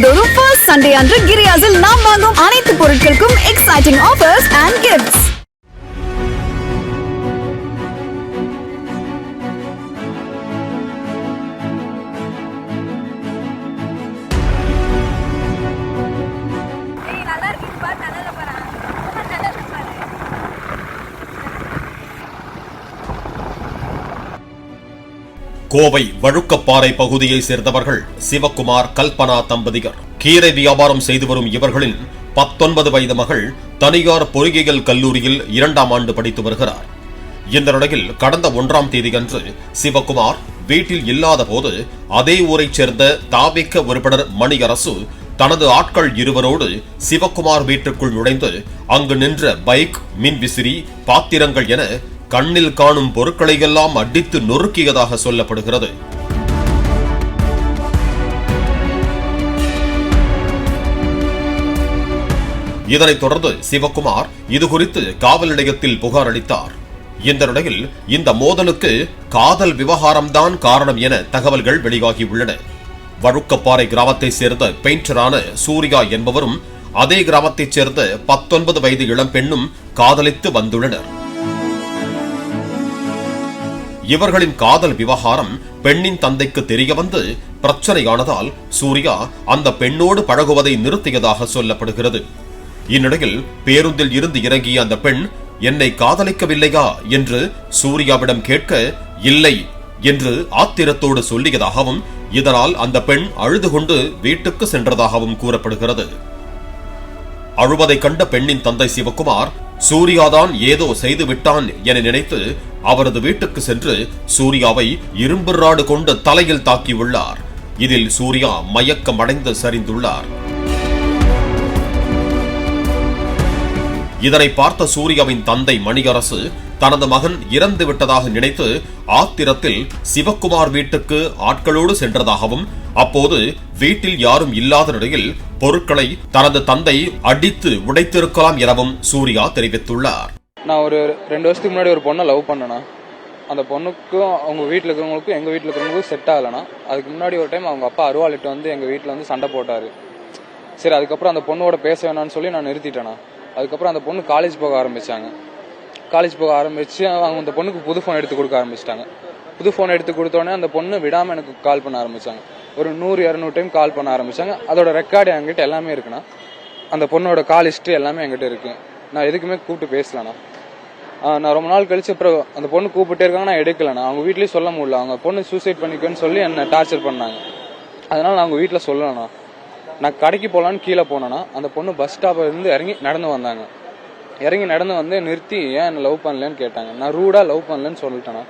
மாதந்தோறும் first Sunday அன்று கிரியாஸில் நாம் வாங்கும் அனைத்து பொருட்களுக்கும் exciting offers and gifts. Kovai Valukkuparai பகுதியை சேர்ந்தவர்கள் சிவக்குமார், கல்பனா தம்பதியர். கீரை வியாபாரம் செய்து வரும் இவர்களின் 19 வயது மகள் தனியார் பொறியியல் கல்லூரியில் 2ஆம் ஆண்டு படித்து வருகிறார். இந்த நிலையில் கடந்த 1ஆம் தேதியன்று சிவக்குமார் வீட்டில் இல்லாத போது அதே ஊரைச் சேர்ந்த தாவேக்க உறுப்பினர் மணியரசு தனது ஆட்கள் இருவரோடு சிவக்குமார் வீட்டுக்குள் நுழைந்து அங்கு நின்ற பைக், மின்விசிறி, பாத்திரங்கள் என கண்ணில் காணும் பொருட்களை எல்லாம் அடித்து நொறுக்கியதாக சொல்லப்படுகிறது. இதனைத் தொடர்ந்து சிவக்குமார் இதுகுறித்து காவல் நிலையத்தில் புகார் அளித்தார். இந்த நிலையில் இந்த மோதலுக்கு காதல் விவகாரம்தான் காரணம் என தகவல்கள் வெளியாகியுள்ளன. வழுக்கப்பாறை கிராமத்தை சேர்ந்த பெயிண்டரான சூர்யா என்பவரும் அதே கிராமத்தைச் சேர்ந்த 19 வயது இளம் பெண்ணும் காதலித்து வந்துள்ளனர். இவர்களின் காதல் விவகாரம் பெண்ணின் தந்தைக்கு தெரிய வந்து பிரச்சனையானதால் சூர்யா அந்த பெண்ணோடு பழகுவதை நிறுத்தியதாக சொல்லப்படுகிறது. இந்நிலையில் பேருந்தில் இருந்து இறங்கிய அந்த பெண் என்னை காதலிக்கவில்லையா என்று சூர்யாவிடம் கேட்க இல்லை என்று ஆத்திரத்தோடு சொல்லியதாகவும் இதனால் அந்த பெண் அழுது கொண்டு வீட்டுக்கு சென்றதாகவும் கூறப்படுகிறது. அழுவதை கண்ட பெண்ணின் தந்தை சிவக்குமார் சூர்யாதான் ஏதோ செய்து விட்டான் என நினைத்து அவரது வீட்டுக்கு சென்று சூர்யாவை இரும்பு ராடு கொண்டு தலையில் தாக்கியுள்ளார். இதில் சூர்யா மயக்கமடைந்து சரிந்துள்ளார். இதனை பார்த்த சூர்யாவின் தந்தை மணியரசு தனது மகன் இறந்து விட்டதாக நினைத்து ஆத்திரத்தில் சிவக்குமார் வீட்டுக்கு ஆட்களோடு சென்றதாகவும் அப்போது வீட்டில் யாரும் இல்லாத நிலையில் பொருட்களை தனது தந்தை அடித்து உடைத்திருக்கலாம் எனவும் சூர்யா தெரிவித்துள்ளார். நான் ஒரு 2 வருஷத்துக்கு முன்னாடி ஒரு பொண்ணை லவ் பண்ணேனா, அந்த பொண்ணுக்கும் அவங்க வீட்டில் இருக்கிறவங்களுக்கும் எங்கள் வீட்டில் இருக்கிறவங்களுக்கும் செட் ஆகலைனா, அதுக்கு முன்னாடி ஒரு டைம் அவங்க அப்பா அருவாளிட்டு வந்து எங்கள் வீட்டில் வந்து சண்டை போட்டார். சரி, அதுக்கப்புறம் அந்த பொண்ணோட பேச வேணான்னு சொல்லி நான் நிறுத்திட்டேனா. அதுக்கப்புறம் அந்த பொண்ணு காலேஜ் போக ஆரம்பித்தாங்க. காலேஜ் போக ஆரம்பித்து அவங்க அந்த பொண்ணுக்கு புது ஃபோன் எடுத்து கொடுக்க ஆரம்பிச்சிட்டாங்க. புது ஃபோன் எடுத்து கொடுத்தோடனே அந்த பொண்ணு விடாமல் எனக்கு கால் பண்ண ஆரம்பித்தாங்க. ஒரு 100-200 டைம் கால் பண்ண ஆரம்பித்தாங்க. அதோட ரெக்கார்டு என்கிட்ட எல்லாமே இருக்குண்ணா. அந்த பொண்ணோட கால் ஹிஸ்ட்ரி எல்லாமே என்கிட்ட இருக்குது. நான் எதுக்குமே கூப்பிட்டு பேசலண்ணா. நான் ரொம்ப நாள் கழிச்சு அப்புறம் அந்த பொண்ணு கூப்பிட்டே இருக்காங்க, நான் எடுக்கலண்ணா. அவங்க வீட்லேயும் சொல்ல முடியல. அவங்க பொண்ணு சூசைட் பண்ணிக்கோன்னு சொல்லி என்னை டார்ச்சர் பண்ணாங்க. அதனால் நான் அவங்க வீட்டில் சொல்லலண்ணா. நான் கடைக்கு போகலான்னு கீழே போனேன்னா அந்த பொண்ணு பஸ் ஸ்டாப்பில் இருந்து இறங்கி நடந்து வந்தாங்க. இறங்கி நடந்து வந்து நிறுத்தி ஏன் என்ன லவ் பண்ணலன்னு கேட்டாங்க. நான் ரூடாக லவ் பண்ணலன்னு சொல்லிட்டேண்ணா.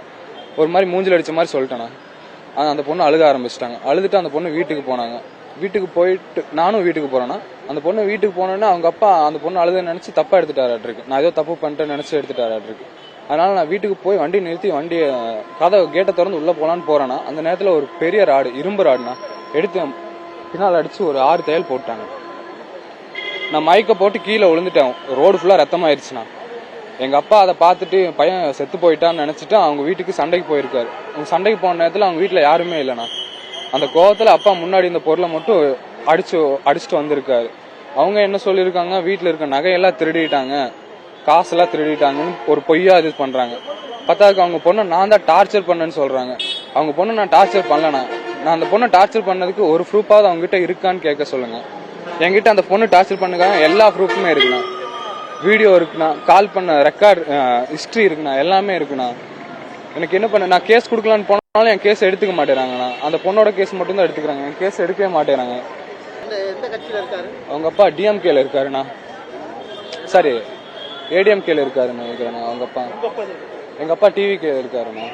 ஒரு மாதிரி மூஞ்சில் அடித்த மாதிரி சொல்லிட்டேண்ணா. அந்த பொண்ணு அழுக ஆரம்பிச்சிட்டாங்க. அழுதுட்டு அந்த பொண்ணு வீட்டுக்கு போனாங்க. வீட்டுக்கு போயிட்டு நானும் வீட்டுக்கு போறேன்னா அந்த பொண்ணு வீட்டுக்கு போனோன்னா அவங்க அப்பா அந்த பொண்ணு அழுத நினைச்சு தப்பா எடுத்துட்டாராட்டிருக்கு. நான் ஏதோ தப்பு பண்ணிட்டேன்னு நினைச்சு எடுத்துட்டாராட்டிருக்கு. அதனால நான் வீட்டுக்கு போய் வண்டி நிறுத்தி வண்டியை கதவை கேட்டை திறந்து உள்ள போலான்னு போறேன்னா அந்த நேரத்தில் ஒரு பெரிய ராடு, இரும்பு ராடுனா எடுத்து பின்னால் அடிச்சு ஒரு 6 தையல் போட்டாங்க. நான் மயக்க போட்டு கீழே விழுந்துட்டேன். ரோடு ஃபுல்லா ரத்தமாயிருச்சுண்ணா. எங்க அப்பா அதை பார்த்துட்டு பையன் செத்து போயிட்டான்னு நினைச்சிட்டு அவங்க வீட்டுக்கு சண்டைக்கு போயிருக்காரு. அவங்க சண்டைக்கு போன நேரத்தில் அவங்க வீட்டில் யாருமே இல்லைண்ணா. அந்த கோவத்தில் அப்பா முன்னாடி இந்த பொருளை மட்டும் அடிச்சுட்டு வந்திருக்காரு. அவங்க என்ன சொல்லியிருக்காங்க, வீட்டில் இருக்க நகையெல்லாம் திருடிட்டாங்க, காசெல்லாம் திருடிட்டாங்கன்னு ஒரு பொய்யா இது பண்றாங்க. பத்தாதுக்கு அவங்க பொண்ணை நான் தான் டார்ச்சர் பண்ணேன்னு சொல்றாங்க. அவங்க பொண்ணை நான் டார்ச்சர் பண்ணலண்ணா. நான் அந்த பொண்ணை டார்ச்சர் பண்ணதுக்கு ஒரு ப்ரூஃபாவது அவங்க கிட்ட இருக்கான்னு கேட்க சொல்லுங்க. என்கிட்ட அந்த பொண்ணு டார்ச்சர் பண்ணுக்காங்க எல்லா ப்ரூஃபுமே இருக்குண்ணா. வீடியோ இருக்குண்ணா, கால் பண்ண ரெக்கார்டு ஹிஸ்ட்ரி இருக்குண்ணா, எல்லாமே இருக்குண்ணா. எனக்கு என்ன பண்ண, நான் கேஸ் கொடுக்கலான்னு போனாலும் என் கேஸ் எடுத்துக்க மாட்டேறாங்கண்ணா. அந்த பொண்ணோட கேஸ் மட்டும் தான் எடுத்துக்கிறாங்க, என் கேஸ் எடுக்கவே மாட்டேறாங்க. அவங்க அப்பா டிஎம்கேல இருக்காருண்ணா. சரி, ஏடிஎம்கேல இருக்காருண்ணா. அவங்க அப்பா, எங்க அப்பா டிவிகே இருக்காருண்ணா,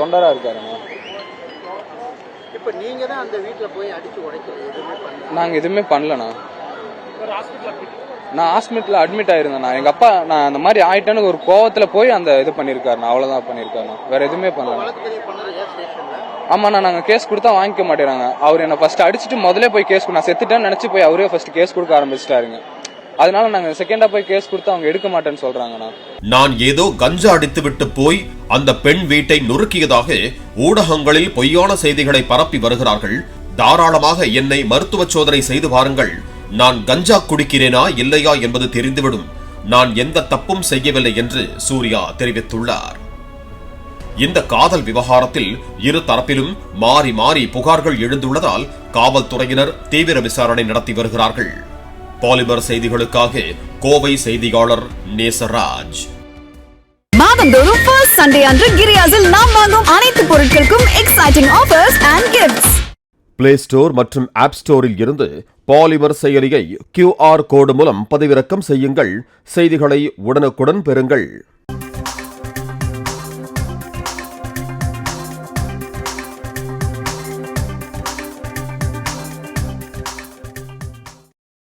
தொண்டரா இருக்காருண்ணா. நாங்க எதுவுமே பண்ணலண்ணா. நான் ஹாஸ்பிட்டல் அட்மிட் ஆயிருந்தேண்ணா. எங்க அப்பா நான் அந்த மாதிரி ஆயிட்டேன்னு ஒரு கோவத்துல போய் அந்த இது பண்ணிருக்காருண்ணா. அவ்வளவுதான் பண்ணிருக்காருண்ணா, வேற எதுவுமே பண்ணல. ஆமாண்ணா, நாங்க கேஸ் கொடுத்தா வாங்கிக்க மாட்டேறாங்க. அவர் என்ன ஃபர்ஸ்ட் அடிச்சுட்டு முதல்ல போய் கேஸ் நான் செத்துட்டேன்னு நினைச்சு போய் அவரே ஃபர்ஸ்ட் கேஸ் கொடுக்க ஆரம்பிச்சிட்டாருங்க. அதனால நாங்க செகண்டா போய் கேஸ் கொடுத்தா அவங்க எடுக்க மாட்டேன்னு சொல்றாங்கண்ணா. நான் ஏதோ கஞ்சா அடித்து விட்டு போய் அந்த பெண் வீட்டை நொறுக்கியதாக ஊடகங்களில் பொய்யான செய்திகளை பரப்பி வருகிறார்கள் தாராளமாக என்னை மருத்துவ சோதனை செய்து பாருங்கள். நான் கஞ்சா குடிக்கிறேனா இல்லையா என்பது தெரிந்துவிடும். நான் எந்த தப்பும் செய்யவில்லை என்று சூர்யா தெரிவித்துள்ளார். இந்த காதல் விவகாரத்தில் இரு தரப்பிலும் மாறி மாறி புகார்கள் எழுந்துள்ளதால் காவல்துறையினர் தீவிர விசாரணை நடத்தி வருகிறார்கள். பாலிமர் செய்திகளுக்காக கோவை செய்தியாளர் நேசராஜ். மாதந்தோறும் ஃபர்ஸ்ட் சண்டே அன்று கிரியாஸில் நாம் வாங்கும் அனைத்து பொருட்களுக்கும் exciting offers and gifts. Play store மற்றும் ஆப் ஸ்டோரில் இருந்து பாலிமர் செயலியை QR கோடு மூலம் பதிவிறக்கம் செய்யுங்கள். செய்திகளை உடனுக்குடன் பெறுங்கள்.